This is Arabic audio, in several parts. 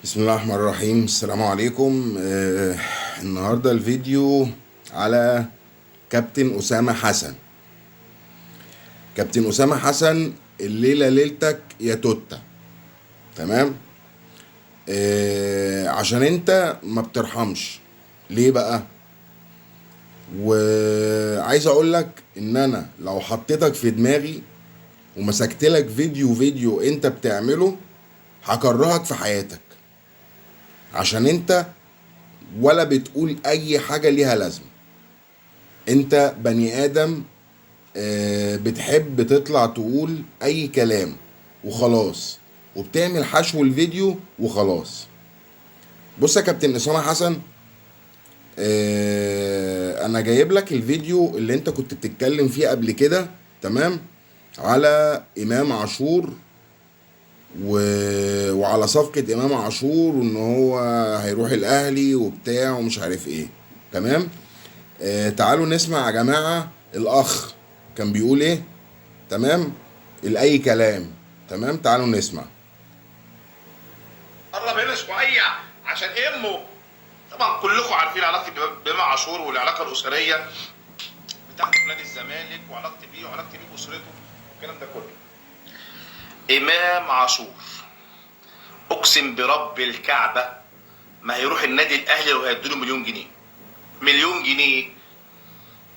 بسم الله الرحمن الرحيم. السلام عليكم. النهاردة الفيديو على كابتن أسامة حسن. كابتن أسامة حسن، الليلة ليلتك يا توتة. تمام. عشان انت ما بترحمش. ليه بقى؟ وعايز اقول لك ان انا لو حطيتك في دماغي ومسكت لك فيديو انت بتعمله هكرهك في حياتك، عشان انت ولا بتقول اي حاجة ليها لازمة. انت بني ادم بتحب تطلع تقول اي كلام وخلاص، وبتعمل حشو الفيديو وخلاص. بص يا كابتن اسامه حسن، انا جايب لك الفيديو اللي انت كنت بتتكلم فيه قبل كده، تمام، على امام عاشور وعلى صفقة امام عاشور، وان هو هيروح الاهلي وبتاع ومش عارف ايه. تمام. تعالوا نسمع يا جماعة الاخ كان بيقول ايه. تمام. الاي كلام. تمام، تعالوا نسمع. قرب هنا شويه عشان امه. طبعا كلكم عارفين علاقتي بامام عاشور والعلاقه الاسريه بتاعتي بنادي الزمالك، وعلاقتي بيه وعلاقتي بيه باسرته والكلام ده كله. امام عاشور اقسم برب الكعبه ما هيروح النادي الاهلي لو هيديله مليون جنيه. مليون جنيه.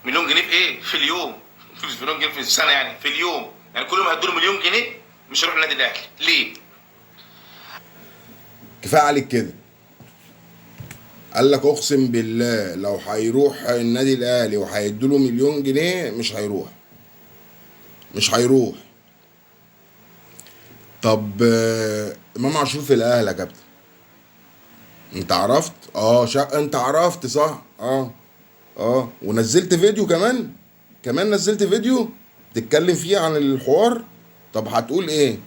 مليون جنيه في ايه؟ في اليوم. مش مليون جنيه في السنه، يعني في اليوم. يعني كل يوم هيديله مليون جنيه مش هيروح النادي الاهلي. ليه؟ كفايه عليك كده. قال لك اقسم بالله لو هيروح النادي الاهلي وهيديله مليون جنيه مش هيروح. مش هيروح. طب امام عاشور في الاهلي يا كابتن، انت عرفت؟ انت عرفت صح. ونزلت فيديو كمان. نزلت فيديو تتكلم فيه عن الحوار. طب هتقول ايه؟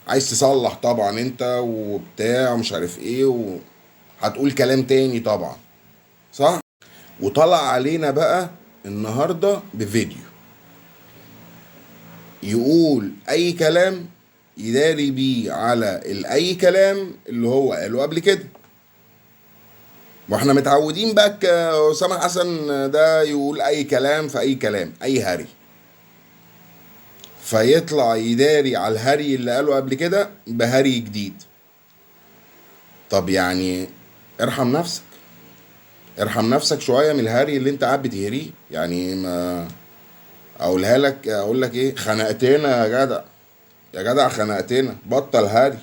عايز تصلح طبعا انت وبتاع ومش عارف ايه، وهتقول كلام تاني طبعا، صح. وطلع علينا بقى النهارده بفيديو يقول اي كلام، يداري بيه على الاي كلام اللي هو قاله قبل كده. واحنا متعودين بقى اسامه حسن ده يقول اي كلام في اي كلام، اي هري، فيطلع يداري على الهري اللي قاله قبل كده بهري جديد. طب يعني ارحم نفسك. ارحم نفسك شويه من الهري اللي انت قاعد بتهريه. يعني ما اقول لك ايه، خنقتنا يا جدع. يا جدع خنقتنا، بطل هري.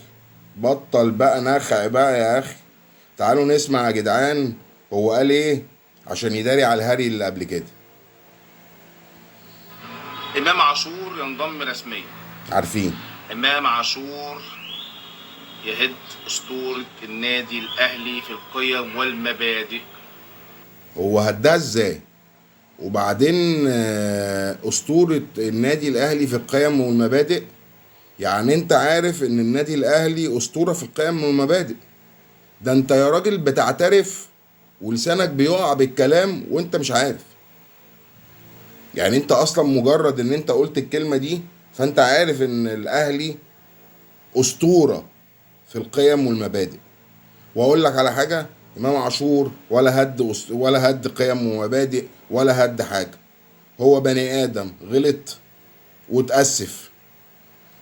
بطل بقى نخع بقى يا اخي. تعالوا نسمع يا جدعان هو قال ايه عشان يداري على الهري اللي قبل كده. امام عاشور ينضم رسميا. عارفين. امام عاشور يهد اسطوره النادي الاهلي في القيم والمبادئ. هو هداه ازاي؟ وبعدين اسطورة النادي الاهلي في القيم والمبادئ. يعني انت عارف ان النادي الاهلي اسطورة في القيم والمبادئ. ده انت يا راجل بتعترف ولسانك بيقع بالكلام وانت مش عارف. يعني انت اصلا مجرد ان انت قلت الكلمة دي فانت عارف ان الاهلي اسطورة في القيم والمبادئ. واقول لك على حاجة، امام عاشور ولا هد قيم ومبادئ ولا هد حاجة. هو بني ادم غلط وتأسف.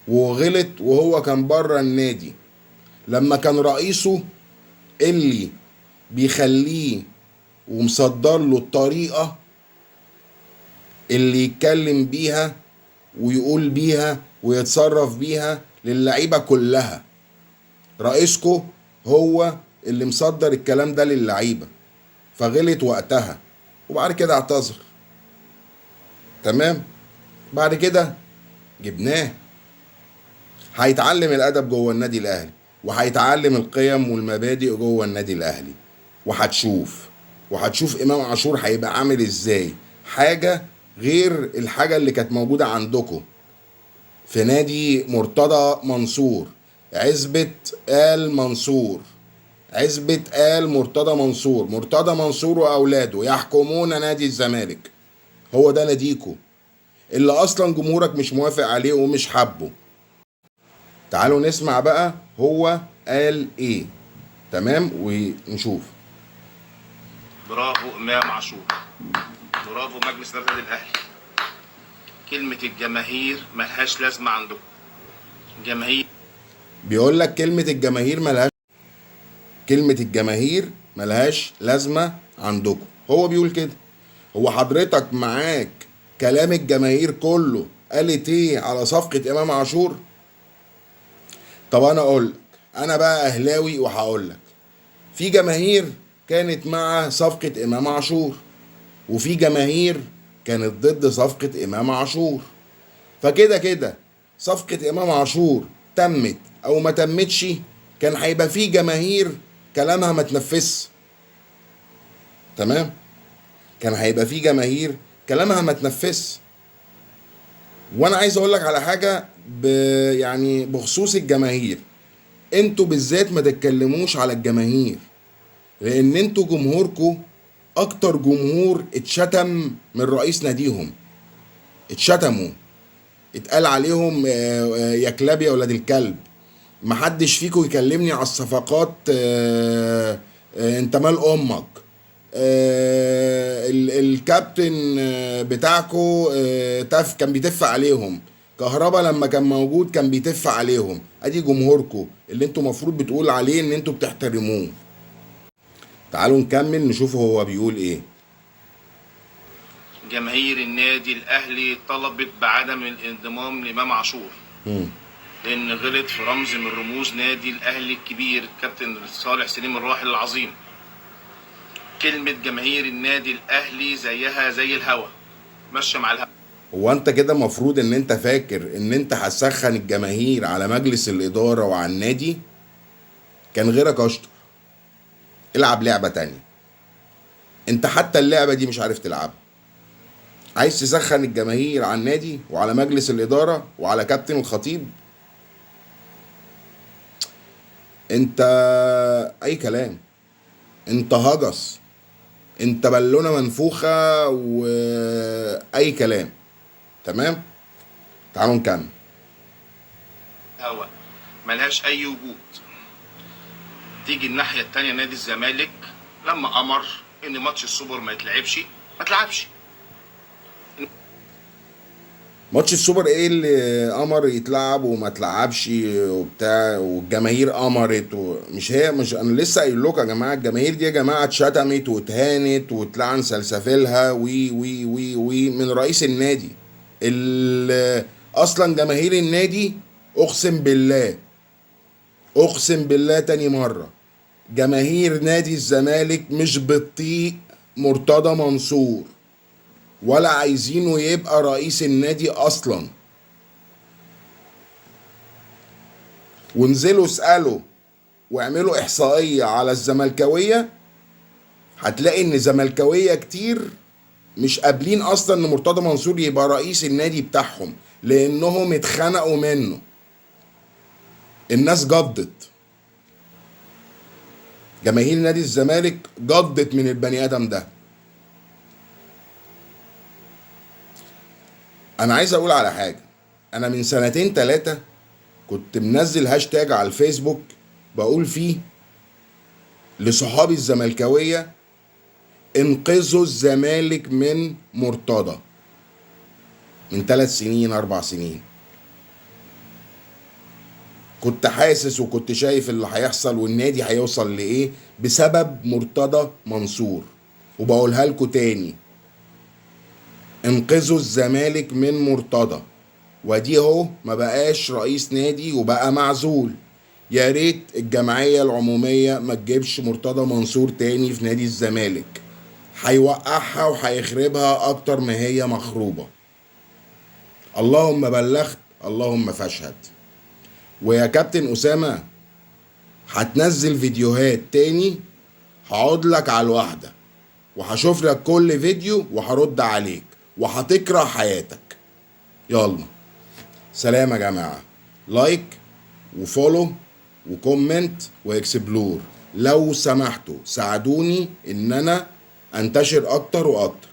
وغلط وهو كان بره النادي لما كان رئيسه اللي بيخليه ومصدر له الطريقة اللي يتكلم بيها ويقول بيها ويتصرف بيها للعيبة كلها. رئيسكو هو اللي مصدر الكلام ده للعيبة، فغلط وقتها وبعد كده اعتذر. تمام. بعد كده جبناه. هيتعلم الادب جوه النادي الاهلي، وهيتعلم القيم والمبادئ جوه النادي الاهلي، وهتشوف امام عاشور هيبقى عامل ازاي. حاجه غير الحاجه اللي كانت موجوده عندكم في نادي مرتضى منصور. عزبة آل منصور. عزبة آل مرتضى منصور وأولاده يحكمون نادي الزمالك. هو ده ناديكو اللي أصلا جمهورك مش موافق عليه ومش حابه. تعالوا نسمع بقى هو قال ايه. تمام ونشوف. برافو امام عاشور، برافو مجلس اداره النادي الاهلي. كلمه الجماهير ملهاش لازمه عندكم. جماهير بيقول لك كلمة الجماهير ملهاش لازمة عندكم، هو بيقول كده. هو حضرتك معاك كلام الجماهير كله قالت ايه على صفقة امام عاشور؟ طب انا اقول لك، انا بقى اهلاوي وهقول لك، في جماهير كانت مع صفقة امام عاشور، وفي جماهير كانت ضد صفقة امام عاشور. فكده كده صفقة امام عاشور تمت او ما تمتش، كان هيبقى في جماهير كلامها ما تنفذش. تمام، كان هيبقى في جماهير كلامها ما تنفذش. وانا عايز اقول لك على حاجة يعني بخصوص الجماهير، انتوا بالذات ما تتكلموش على الجماهير، لان انتوا جمهوركوا اكتر جمهور اتشتم من رئيس ناديهم. اتشتموا، اتقال عليهم يا كلاب يا ولاد الكلب. محدش فيكم يكلمني على الصفقات، انت مال امك. الكابتن بتاعكو كان بيتف عليهم. كهربا لما كان موجود كان بيتف عليهم. ادي جمهوركو اللي انتوا مفروض بتقول عليه ان انتوا بتحترموه. تعالوا نكمل نشوف هو بيقول ايه. جماهير النادي الاهلي طلبت بعدم الانضمام لامام عاشور لان غلط في رمز من رموز نادي الاهلي الكبير كابتن صالح سليم الراحل العظيم. كلمه جماهير النادي الاهلي زيها زي الهوا، ماشيه مع الهوا. هو انت كده مفروض ان انت فاكر ان انت هتسخن الجماهير على مجلس الاداره وعلى النادي؟ كان غيرك اشطر. العب لعبه تانية. انت حتى اللعبه دي مش عارف تلعبها. عايز تسخن الجماهير على النادي وعلى مجلس الاداره وعلى كابتن الخطيب؟ انت اي كلام، انت هجس، انت بالونه منفوخه واي كلام. تمام، تعالوا نكمل. هوا ملهاش اي وجود. تيجي الناحيه التانيه نادي الزمالك لما امر ان ماتش السوبر ما يتلعبش ما تلعبش. ماتش السوبر ايه اللي امر يتلعب وما تلعبش وبتاع والجماهير امرت مش هي، مش انا لسه قايل لكم يا جماعه، الجماهير دي يا جماعه اتشتمت واتهانت واتلعن سلسفيلها وي من رئيس النادي. اصلا جماهير النادي، اقسم بالله تاني مره، جماهير نادي الزمالك مش بتطيق مرتضى منصور ولا عايزينه يبقى رئيس النادي اصلا. وانزلوا اسألوا واعملوا احصائية على الزملكاوية، هتلاقي ان زملكاوية كتير مش قابلين اصلا ان مرتضى منصور يبقى رئيس النادي بتاعهم، لانهم اتخنقوا منه. الناس جضت، جماهير نادي الزمالك جضت من البني ادم ده. انا عايز اقول على حاجة، انا من 2-3 كنت منزل هاشتاج على الفيسبوك بقول فيه لصحابي الزملكاوية: انقذوا الزمالك من مرتضى. من 3 سنين 4 سنين كنت حاسس وكنت شايف اللي هيحصل والنادي هيوصل لايه بسبب مرتضى منصور. وبقولها لكم تاني: انقذوا الزمالك من مرتضى. ودي اهو ما بقاش رئيس نادي وبقى معزول. يا ريت الجمعية العمومية ما تجيبش مرتضى منصور تاني في نادي الزمالك، هيوقعها وهيخربها اكتر ما هي مخروبة. اللهم بلغت اللهم فاشهد. ويا كابتن أسامة، هتنزل فيديوهات تاني هقعد لك على الواحدة وهشوف لك كل فيديو وهرد عليك وهتكره حياتك. يلا سلام يا جماعة. لايك وفولو وكومنت واكسبلور لو سمحتوا، ساعدوني ان انا انتشر اكتر واكتر.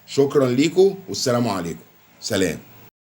شكرا ليكم والسلام عليكم. سلام.